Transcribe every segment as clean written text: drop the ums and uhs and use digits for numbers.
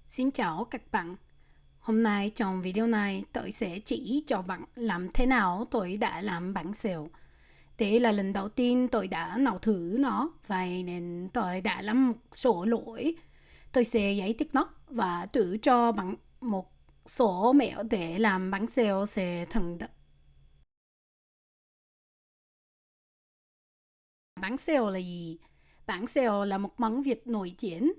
Xin chào các bạn. Hôm nay trong video này tôi sẽ chỉ cho bạn làm thế nào tôi đã làm bánh xèo. Đây là lần đầu tiên tôi đã nấu thử nó, vậy nên tôi đã làm một số lỗi. Tôi sẽ giải thích nó và thử cho bạn một số mẹo để làm bánh xèo sẽ thành đậm. Bánh xèo là gì? Bánh xèo là một món Việt nổi tiếng.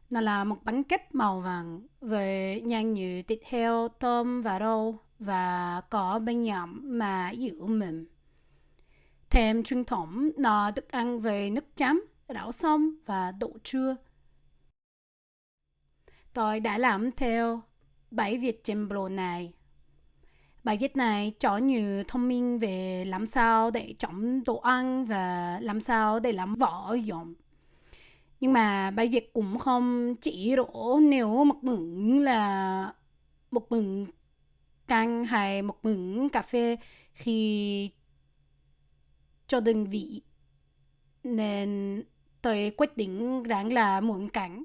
Nó là một bánh kếp màu vàng với nhân như thịt heo, tôm và rau và có bánh nhậm mà dịu mềm. Thêm truyền thống, nó được ăn với nước chấm, rau sống và đậu chua. Tôi đã làm theo bài viết trên blog này. Bài viết này cho nhiều thông minh về làm sao để chọn đồ ăn và làm sao để làm vỏ dụng. Nhưng mà bài viết cũng không chỉ rõ nếu một mừng là một mừng canh hay một mừng cà phê khi cho đơn vị. Nên tôi quyết định rằng là muốn canh.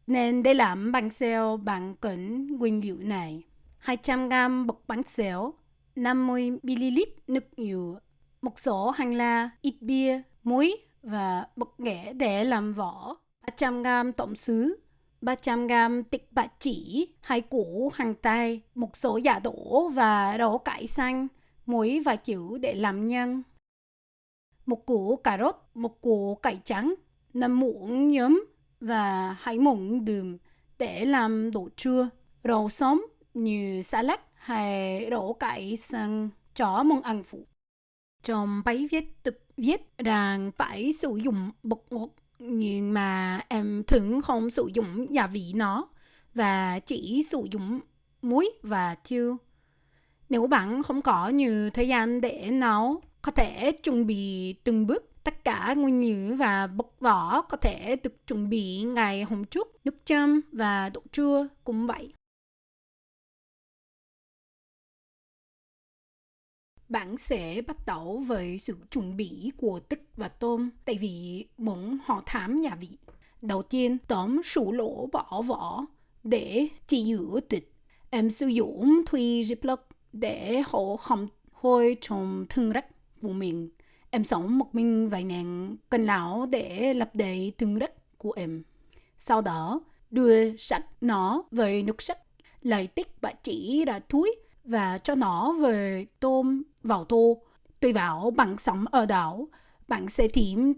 Nên để làm bánh xèo bạn cần nguyên liệu này: 200g bột bánh xèo, 50ml nước dừa, một số hành lá, ít bia, muối và bột nghệ để làm vỏ, 300g tôm sứ, 300g thịt ba chỉ, 2 củ hành tây, một số giả đỗ và rau cải xanh, muối và chữ để làm nhân, một củ cà rốt, một củ cải trắng, 5 muỗng giấm và 2 muỗng đường để làm đồ chua, rau sống như salad hay rau cải xanh cho món ăn phụ. Trong bài viết được viết rằng phải sử dụng bột ngọt, nhưng mà em thường không sử dụng gia vị nó và chỉ sử dụng muối và tiêu. Nếu bạn không có nhiều thời gian để nấu, có thể chuẩn bị từng bước. Tất cả nguyên liệu và bột vỏ có thể được chuẩn bị ngày hôm trước. Nước chấm và đậu chua cũng vậy. Bạn sẽ bắt đầu với sự chuẩn bị của thịt và tôm, tại vì muốn họ thám gia vị. Đầu tiên, tóm sủ lỗ bỏ vỏ để chỉ giữ thịt. Em sử dụng thủy Ziploc để họ không hôi trong thùng rác của mình. Em sống một mình vài年cần lão để lấp đầy thùng rác của em. Sau đó, đưa sạch nó với nước sạch, lấy tích bà chỉ ra túi và cho nó về tôm vào tô. Tùy vào bạn sống ở đâu, bạn sẽ tìm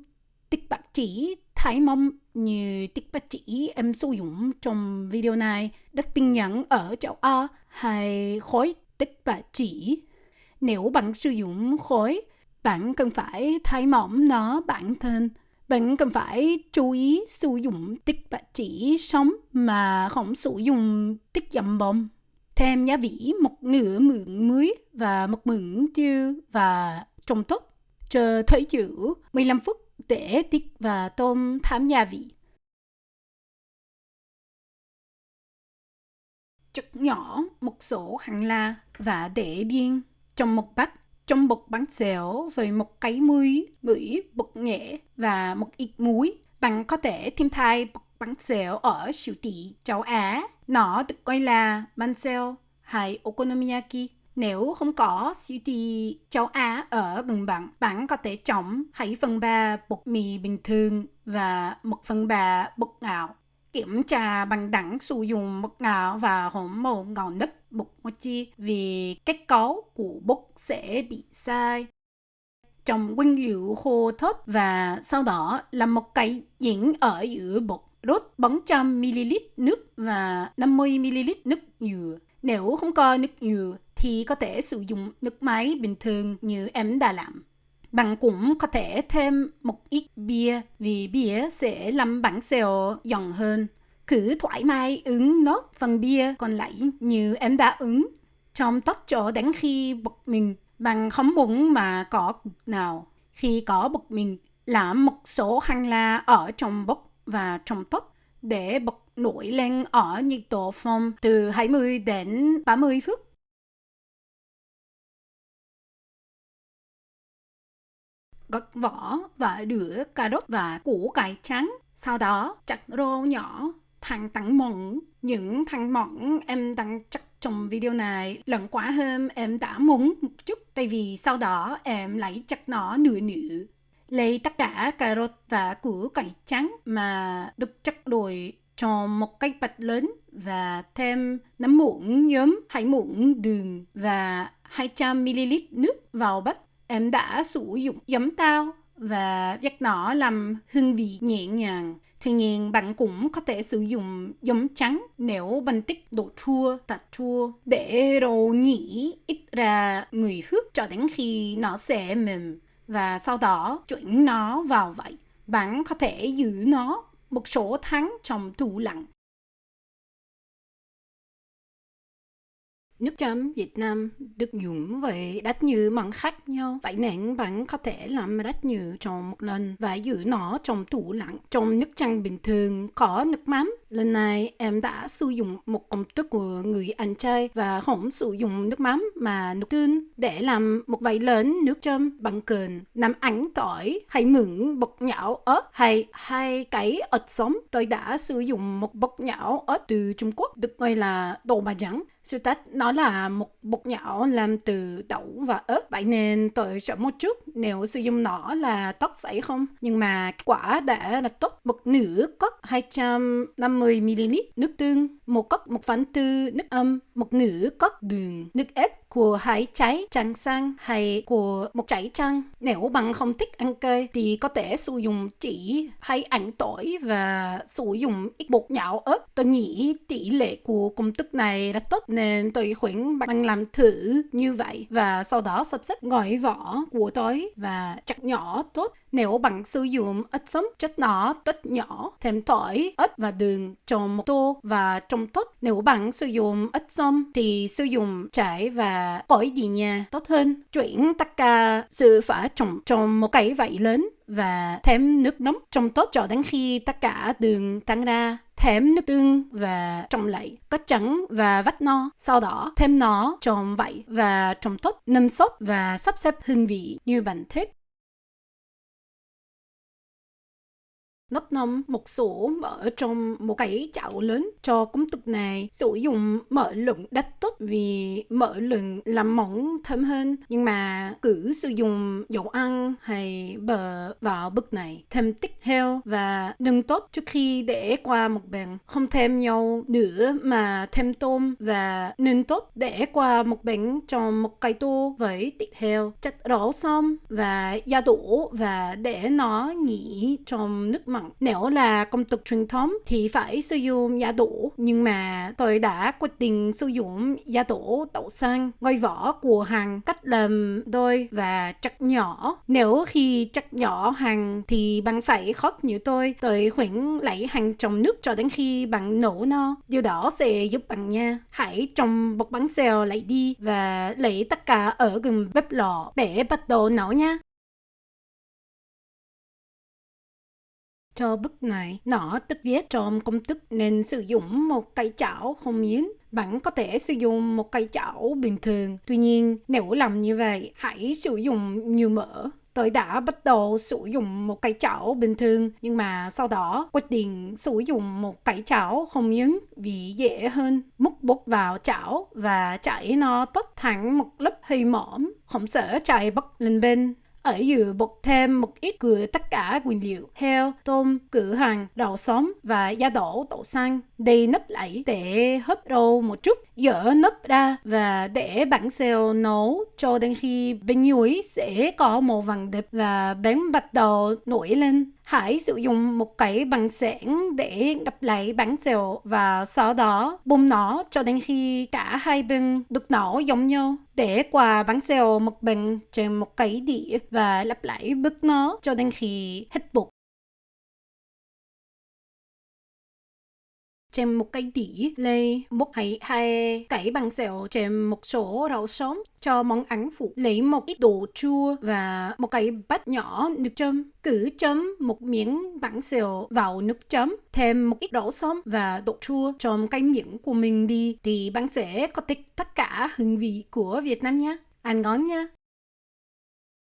tích bạc chỉ thái mâm như tích bạc chỉ em sử dụng trong video này, đất Bình Nhẫn ở châu Á hay khối tích bạc chỉ. Nếu bạn sử dụng khối, bạn cần phải thái mỏng nó bản thân. Bạn cần phải chú ý sử dụng tích bạc chỉ sống mà không sử dụng tích dầm bông. Thêm gia vị một nửa muỗng muối và một muỗng tiêu và trồng tốt. Chờ thời chữ 15 phút để thịt và tôm thấm gia vị. Chặt nhỏ một số hành lá và để riêng trong một bát trong bột bánh xèo với một cái muối, bột nghệ và một ít muối. Bạn có thể thêm thay bột bánh xèo ở siêu thị châu Á. Nó được gọi là bánh xèo hay okonomiyaki. Nếu không có siêu thị châu Á ở gần bạn, bạn có thể chọn 2/3 bột mì bình thường và 1/3 bột ngạo. Kiểm tra bằng đẳng sử dụng bột ngạo và hỗn màu ngọt nếp bột mochi vì kết cấu của bột sẽ bị sai. Trồng nguyên liệu khô thốt và sau đó làm một cái dính ở giữa bột. Đốt 400ml nước và 50ml nước dừa. Nếu không có nước dừa thì có thể sử dụng nước máy bình thường như em đã làm. Bạn cũng có thể thêm một ít bia vì bia sẽ làm bánh xèo giòn hơn. Cứ thoải mái uống nốt phần bia còn lại như em đã uống. Trong tất cho đến khi bột mình bạn không muốn mà có cục nào. Khi có bột mình, làm một số hành lá ở trong bột và trong tốt để bột nổi lên ở nhiệt độ phòng từ 20 đến 30 phút. Gọt vỏ và rửa cà rốt và củ cải trắng. Sau đó chặt rau nhỏ, thằng tặng mỏng. Những thằng mỏng em đăng chắc trong video này lần quá hôm em đã muốn một chút, tại vì sau đó em lấy chắc nó nửa nửa. Lấy tất cả cà rốt và củ cải trắng mà được chắc đồi trong một cái bát lớn và thêm 5 muỗng giấm, 2 muỗng đường và 200ml nước vào bát. Em đã sử dụng giấm tao và vắt nó làm hương vị nhẹ nhàng. Tuy nhiên, bạn cũng có thể sử dụng giấm trắng nếu bạn thích độ chua, tạt chua. Để rồi nhỉ ít ra 10 phút cho đến khi nó sẽ mềm. Và sau đó chuyển nó vào vậy. Bạn có thể giữ nó một số tháng trong tủ lạnh. Nước chấm Việt Nam được dùng với rất nhiều món khác nhau. Vậy nên bạn có thể làm rất nhiều trong một lần và giữ nó trong tủ lạnh. Trong nước chanh bình thường có nước mắm. Lần này em đã sử dụng một công thức của người ăn chay và không sử dụng nước mắm mà nước tương. Để làm một vài lớn nước chấm bằng cần 5 ánh tỏi hay mượn bột nhão ớt hay 2 cái ớt sống. Tôi đã sử dụng một bột nhão ớt từ Trung Quốc được gọi là đồ bà trắng. Sự tách nó là một bột nhão làm từ đậu và ớt. Vậy nên tôi sợ một chút nếu sử dụng nó là tốt phải không? Nhưng mà kết quả đã là tốt. Một nửa cốc 250ml nước tương, một cốc 1/4 nước ấm, một nửa cốc đường, nước ép của 2 trái chanh xăng hay của một trái chanh. Nếu bạn không thích ăn cay thì có thể sử dụng chỉ 2 ánh tỏi và sử dụng ít bột nhão ớt. Tôi nghĩ tỷ lệ của công thức này rất tốt nên tôi khuyên bạn làm thử như vậy và sau đó sắp xếp gói vỏ của tỏi và chặt nhỏ tốt. Nếu bạn sử dụng ớt sống, chặt nó tách nhỏ, thêm tỏi, ớt và đường trong một tô và trông tốt. Nếu bạn sử dụng ớt sống thì sử dụng trái và gỏi đi nha tốt hơn. Chuyển tất cả sự pha trộn trong một cái vải lớn và thêm nước nóng trông tốt cho đến khi tất cả đường tan ra. Thêm nước tương và trộn lại, cắt trắng và vắt nó. Sau đó thêm nó trong vải và trộn tốt, nêm sốt và sắp xếp hương vị như bạn thích. Nước nóng một số ở trong một cái chảo lớn. Cho công thức này sử dụng mỡ lửng rất tốt vì mỡ lửng làm món thơm hơn. Nhưng mà cứ sử dụng dầu ăn hay bơ vào bức này. Thêm tích heo và nướng tốt trước khi để qua một bên. Không thêm dầu nữa mà thêm tôm và nướng tốt để qua một bên trong một cái tô với thịt heo. Chặt rau xong và gia đổ và để nó nghỉ trong nước mặn. Nếu là công thức truyền thống thì phải sử dụng giá đỗ, nhưng mà tôi đã quyết định sử dụng giá đỗ đậu xanh. Gói vỏ của hàng cắt làm đôi và cắt nhỏ. Nếu khi cắt nhỏ hàng thì bạn phải khóc như tôi khuyến lấy hàng trong nước cho đến khi bạn nấu nó. Điều đó sẽ giúp bạn nha. Hãy trồng bột bánh xèo lại đi và lấy tất cả ở gần bếp lò để bắt đầu nấu nha. Cho bức này, nó tức viết trong công thức nên sử dụng một cây chảo không miến. Bạn có thể sử dụng một cây chảo bình thường. Tuy nhiên, nếu làm như vậy, hãy sử dụng nhiều mỡ. Tôi đã bắt đầu sử dụng một cây chảo bình thường, nhưng mà sau đó quyết định sử dụng một cây chảo không miến vì dễ hơn. Múc bột vào chảo và chảy nó tốt thành một lớp hơi mỏm, không sợ chảy bốc lên bên. Ở giữa bột thêm một ít của tất cả nguyên liệu heo, tôm, củ hành, rau sống và giá đỗ đậu xanh. Đầy nắp lại để hấp rau một chút, dỡ nắp ra và để bánh xèo nấu cho đến khi bên dưới sẽ có màu vàng đẹp và bánh bắt đầu nổi lên. Hãy sử dụng một cái băng sẻn để gấp lại bánh xèo và sau đó bung nó cho đến khi cả hai bên được nấu giống nhau. Để qua bánh xèo một bên trên một cái đĩa và lặp lại bước nó cho đến khi hết bột. Trên một cái đĩa lấy một hay hai cái bánh xèo trên một số rau sống cho món ăn phụ. Lấy một ít đồ chua và một cái bát nhỏ nước chấm. Cứ chấm một miếng bánh xèo vào nước chấm, thêm một ít rau sống và đồ chua trong cái miệng của mình đi thì bạn sẽ có thích tất cả hương vị của Việt Nam nhé. Ăn ngon nha.